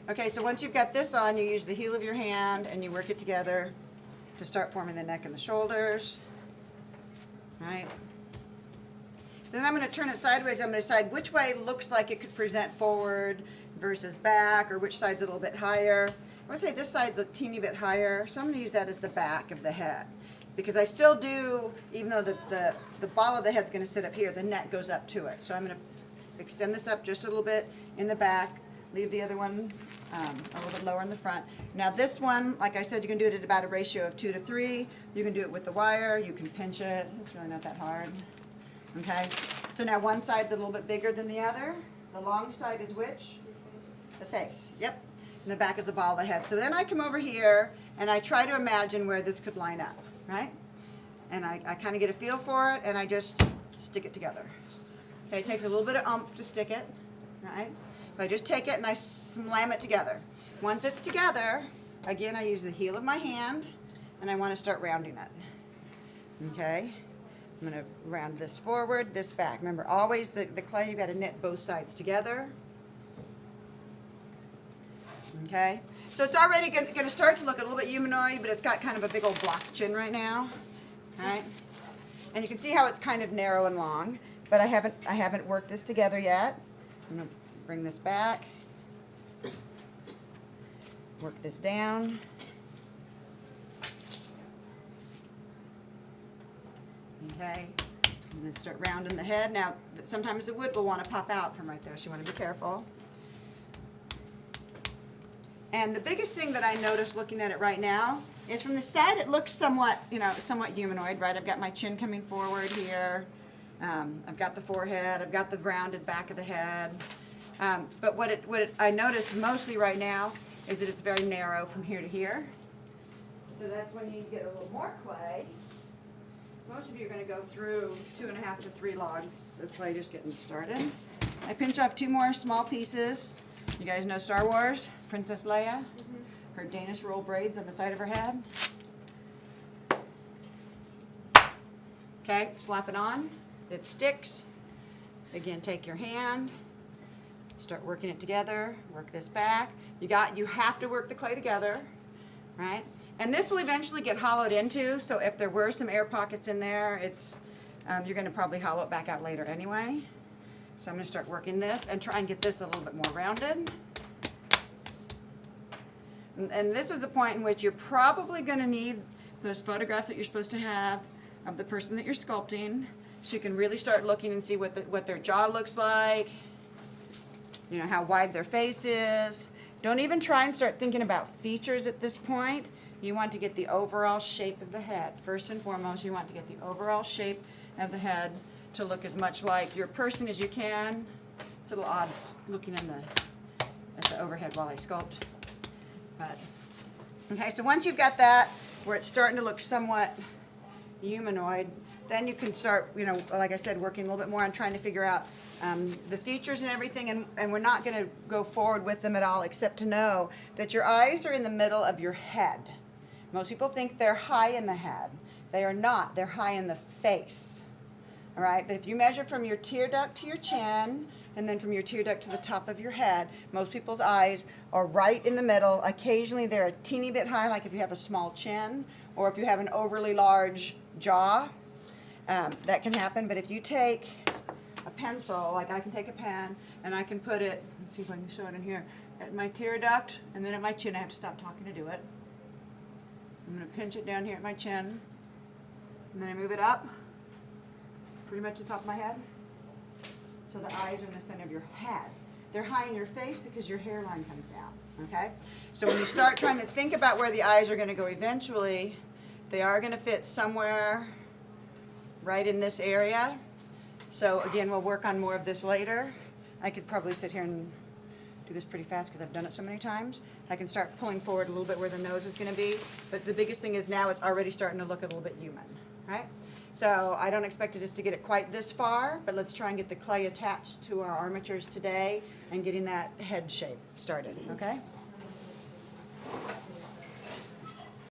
Okay, so once you've got this on, you use the heel of your hand and you work it together to start forming the neck and the shoulders. Right? Then I'm going to turn it sideways. I'm going to decide which way looks like it could present forward versus back, or which side's a little bit higher. I would say this side's a teeny bit higher, so I'm going to use that as the back of the head. Because I still do, even though the ball of the head's going to sit up here, the neck goes up to it. So I'm going to extend this up just a little bit in the back, leave the other one a little bit lower in the front. Now this one, like I said, you can do it at about a ratio of 2 to 3. You can do it with the wire, you can pinch it. It's really not that hard. Okay, so now one side's a little bit bigger than the other. The long side is which? The face, yep. And the back is the ball of the head. So then I come over here and I try to imagine where this could line up, right? And I kind of get a feel for it and I just stick it together. Okay, it takes a little bit of oomph to stick it, right? But I just take it and I slam it together. Once it's together, again, I use the heel of my hand and I want to start rounding it. Okay, I'm going to round this forward, this back. Remember, always the clay, you've got to knit both sides together. Okay, so it's already going to start to look a little bit humanoid, but it's got kind of a big old block chin right now. Right? And you can see how it's kind of narrow and long, but I haven't worked this together yet. I'm going to bring this back, work this down. Okay, I'm going to start rounding the head. Now, sometimes the wood will want to pop out from right there, so you want to be careful. And the biggest thing that I noticed looking at it right now is from the side it looks somewhat, somewhat humanoid, right? I've got my chin coming forward here. I've got the forehead. I've got the rounded back of the head. But what I notice mostly right now is that it's very narrow from here to here. So that's when you need to get a little more clay. Most of you are going to go through 2.5 to 3 logs of clay just getting started. I pinch off 2 more small pieces. You guys know Star Wars? Princess Leia? Mm-hmm. Her Danish roll braids on the side of her head. Okay, slap it on. It sticks. Again, take your hand. Start working it together. Work this back. You have to work the clay together, right? And this will eventually get hollowed into, so if there were some air pockets in there, you're going to probably hollow it back out later anyway. So I'm going to start working this and try and get this a little bit more rounded. And this is the point in which you're probably going to need those photographs that you're supposed to have of the person that you're sculpting, so you can really start looking and see what their jaw looks like, how wide their face is. Don't even try and start thinking about features at this point. You want to get the overall shape of the head. First and foremost, you want to get the overall shape of the head to look as much like your person as you can. It's a little odd looking at the overhead while I sculpt. But, okay, so once you've got that, where it's starting to look somewhat humanoid, then you can start, like I said, working a little bit more on trying to figure out the features and everything, and we're not going to go forward with them at all, except to know that your eyes are in the middle of your head. Most people think they're high in the head. They are not. They're high in the face. All right, but if you measure from your tear duct to your chin, and then from your tear duct to the top of your head, most people's eyes are right in the middle. Occasionally they're a teeny bit high, like if you have a small chin, or if you have an overly large jaw, that can happen. But if you take a pencil, like I can take a pen, and I can put it, let's see if I can show it in here, at my tear duct, and then at my chin. I have to stop talking to do it. I'm going to pinch it down here at my chin, and then I move it up, pretty much the top of my head. So the eyes are in the center of your head. They're high in your face because your hairline comes down, okay? So when you start trying to think about where the eyes are going to go eventually, they are going to fit somewhere right in this area. So again, we'll work on more of this later. I could probably sit here and do this pretty fast because I've done it so many times. I can start pulling forward a little bit where the nose is going to be, but the biggest thing is now it's already starting to look a little bit human, right? So I don't expect it just to get it quite this far, but let's try and get the clay attached to our armatures today and getting that head shape started, okay?